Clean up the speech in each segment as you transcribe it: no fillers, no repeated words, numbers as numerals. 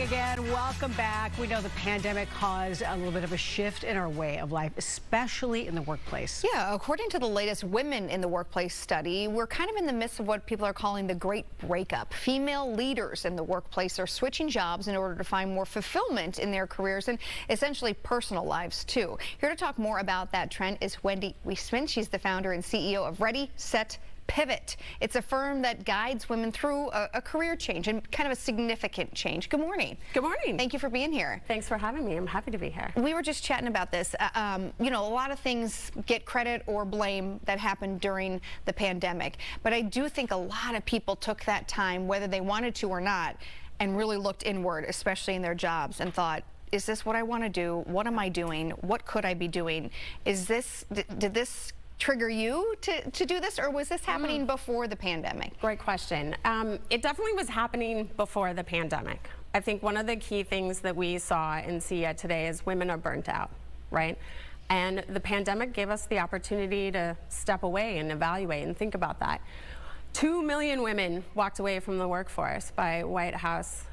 again. Welcome back. We know the pandemic caused a little bit of a shift in our way of life, especially in the workplace. Yeah, according to the latest Women in the Workplace study, we're kind of in the midst of what people are calling the great breakup. Female leaders in the workplace are switching jobs in order to find more fulfillment in their careers and essentially personal lives too. Here to talk more about that trend is Wendy Wiesman. She's the founder and CEO of Ready, Set, Pivot. It's a firm that guides women through a career change and kind of a significant change. Good morning. Good morning. Thank you for being here. Thanks for having me. I'm happy to be here. We were just chatting about this. You know, a lot of things get credit or blame that happened during the pandemic, but I do think a lot of people took that time, whether they wanted to or not, and really looked inward, especially in their jobs, and thought, is this what I want to do? What am I doing? What could I be doing? Is this, did this trigger you to do this, or was this happening before the pandemic? Great question. It definitely was happening before the pandemic. I think one of the key things that we saw and see today is women are burnt out, right? And the pandemic gave us the opportunity to step away and evaluate and think about that. 2 million women walked away from the workforce by White House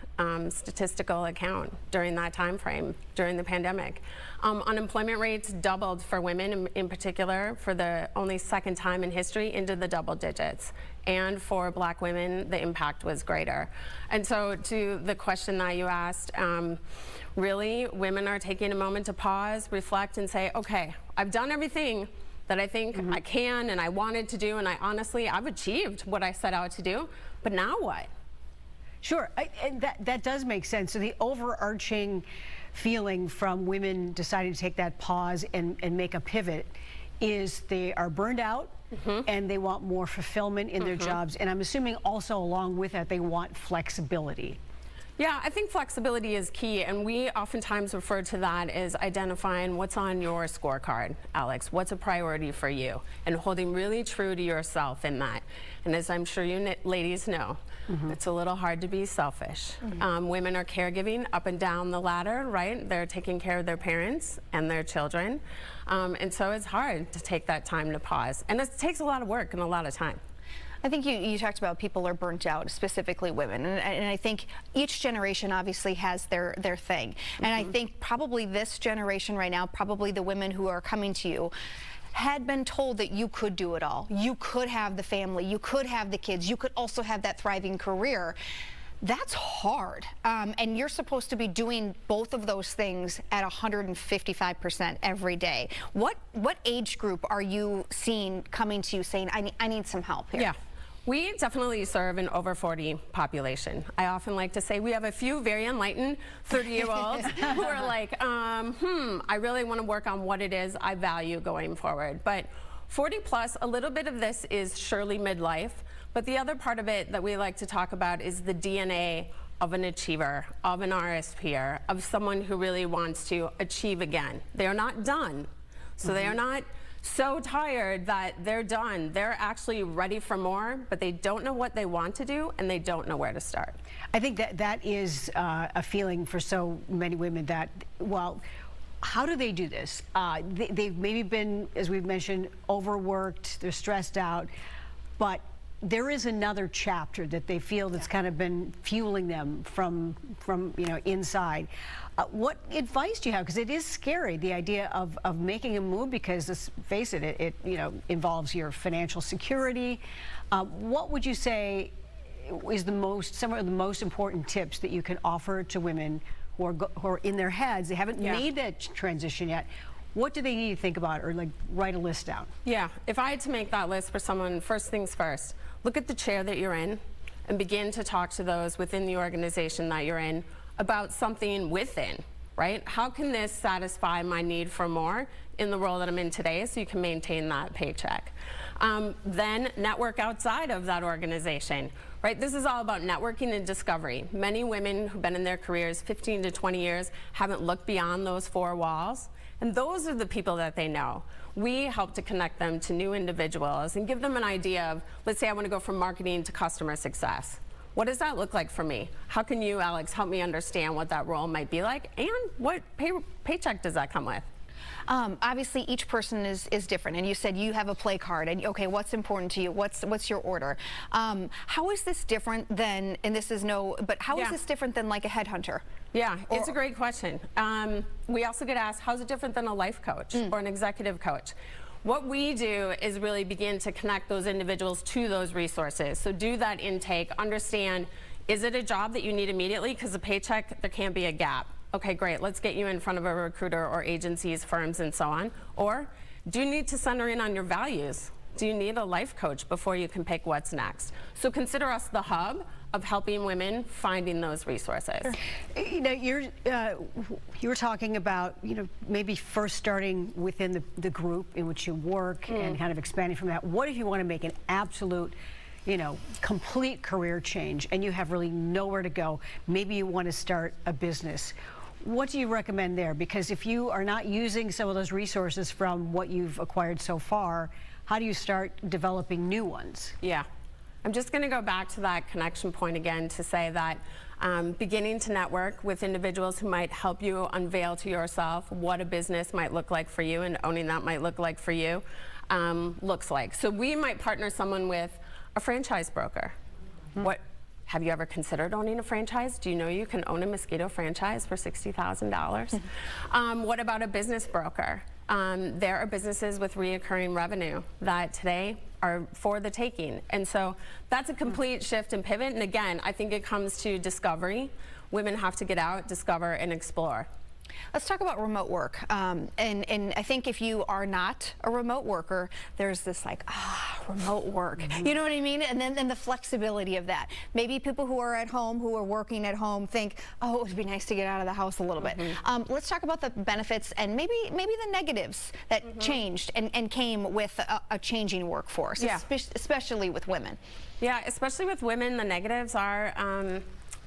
statistical account during that time frame during the pandemic. Unemployment rates doubled for women in particular for the only second time in history into the double digits. And for Black women, the impact was greater. And so to the question that you asked, really women are taking a moment to pause, reflect, and say, okay, I've done everything that I think I can and I wanted to do, and I've achieved what I set out to do, but now what? Sure, and that does make sense. So the overarching feeling from women deciding to take that pause and make a pivot is they are burned out and they want more fulfillment in their jobs. And I'm assuming also along with that, they want flexibility. Yeah, I think flexibility is key, and we oftentimes refer to that as identifying what's on your scorecard, Alex. What's a priority for you, and holding really true to yourself in that. And as I'm sure you ladies know, it's a little hard to be selfish. Women are caregiving up and down the ladder, right? They're taking care of their parents and their children, and so it's hard to take that time to pause. And it takes a lot of work and a lot of time. I think you talked about people are burnt out, specifically women, and I think each generation obviously has their thing. And I think probably this generation right now, probably the women who are coming to you, had been told that you could do it all. You could have the family, you could have the kids, you could also have that thriving career. That's hard, and you're supposed to be doing both of those things at 155% every day. What age group are you seeing coming to you saying, I need some help here? Yeah. We definitely serve an over 40 population. I often like to say we have a few very enlightened 30-year-olds who are like, I really want to work on what it is I value going forward. But 40 plus, a little bit of this is surely midlife, but the other part of it that we like to talk about is the DNA of an achiever, of an RSPer, of someone who really wants to achieve again. They are not done, so they are not so tired that they're done. They're actually ready for more, but they don't know what they want to do, and they don't know where to start. I think that is a feeling for so many women that, well, how do they do this? They've maybe been, as we've mentioned, overworked, they're stressed out, but there is another chapter that they feel that's kind of been fueling them from you know, inside. What advice do you have? Because it is scary, the idea of making a move, because let's face it, it you know, involves your financial security. What would you say is some of the most important tips that you can offer to women who are in their heads, they haven't made that transition yet? What do they need to think about, or like write a list down? Yeah, if I had to make that list for someone, first things first, look at the chair that you're in and begin to talk to those within the organization that you're in about something within, right? How can this satisfy my need for more in the role that I'm in today so you can maintain that paycheck? Then network outside of that organization, right? This is all about networking and discovery. Many women who've been in their careers 15 to 20 years haven't looked beyond those four walls. And those are the people that they know. We help to connect them to new individuals and give them an idea of, let's say I want to go from marketing to customer success. What does that look like for me? How can you, Alex, help me understand what that role might be like, and what paycheck does that come with? Obviously, each person is different, and you said you have a play card, and okay, what's important to you? What's your order? How is this different than? And this is but how is this different than like a headhunter? Yeah, it's a great question. We also get asked, how's it different than a life coach or an executive coach? What we do is really begin to connect those individuals to those resources. So do that intake, understand, is it a job that you need immediately? Because the paycheck, there can't be a gap. Okay, great, let's get you in front of a recruiter or agencies, firms, and so on. Or do you need to center in on your values? Do you need a life coach before you can pick what's next? So consider us the hub of helping women finding those resources. You know, you were talking about, maybe first starting within the group in which you work and kind of expanding from that. What if you want to make an absolute, complete career change and you have really nowhere to go? Maybe you want to start a business. What do you recommend there? Because if you are not using some of those resources from what you've acquired so far, how do you start developing new ones? Yeah. I'm just going to go back to that connection point again to say that beginning to network with individuals who might help you unveil to yourself what a business might look like for you and owning that might look like for you looks like. So we might partner someone with a franchise broker. Have you ever considered owning a franchise? Do you know you can own a mosquito franchise for $60,000? What about a business broker? There are businesses with reoccurring revenue that today are for the taking. And so that's a complete shift and pivot. And again, I think it comes to discovery. Women have to get out, discover, and explore. Let's talk about remote work. And I think if you are not a remote worker, there's this like, remote work. You know what I mean? And then the flexibility of that. Maybe people who are at home, who are working at home think, oh, it would be nice to get out of the house a little bit. Let's talk about the benefits and maybe the negatives that changed and came with a changing workforce, especially with women. Yeah, especially with women, the negatives are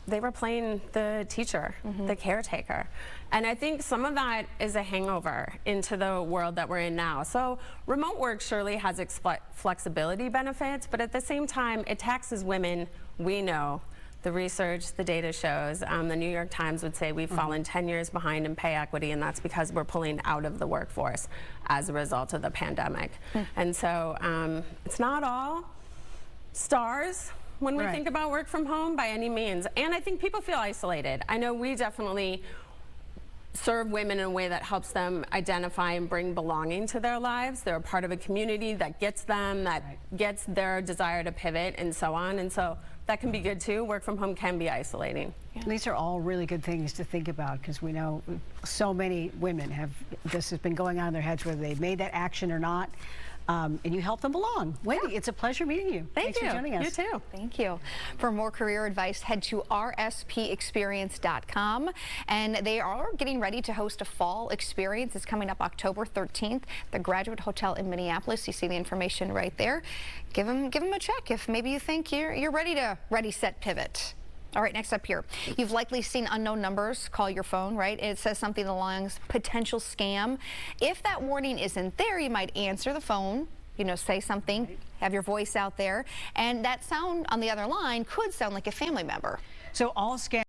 they were playing the teacher, the caretaker. And I think some of that is a hangover into the world that we're in now. So remote work surely has its flexibility benefits, but at the same time, it taxes women. We know, the research, the data shows, the New York Times would say we've fallen 10 years behind in pay equity, and that's because we're pulling out of the workforce as a result of the pandemic. And so it's not all stars when we think about work from home by any means. And I think people feel isolated. I know we definitely serve women in a way that helps them identify and bring belonging to their lives. They're a part of a community that gets them, that gets their desire to pivot and so on. And so that can be good too. Work from home can be isolating. These are all really good things to think about because we know so many women this has been going on in their heads whether they've made that action or not. And you help them along. Wendy, it's a pleasure meeting you. Thanks for joining us. You too. Thank you. For more career advice, head to rspexperience.com. And they are getting ready to host a fall experience. It's coming up October 13th, the Graduate Hotel in Minneapolis. You see the information right there. Give them a check if maybe you think you're ready to set, pivot. All right, next up here. You've likely seen unknown numbers call your phone, right? It says something along potential scam. If that warning isn't there, you might answer the phone, say something, have your voice out there, and that sound on the other line could sound like a family member. So all scams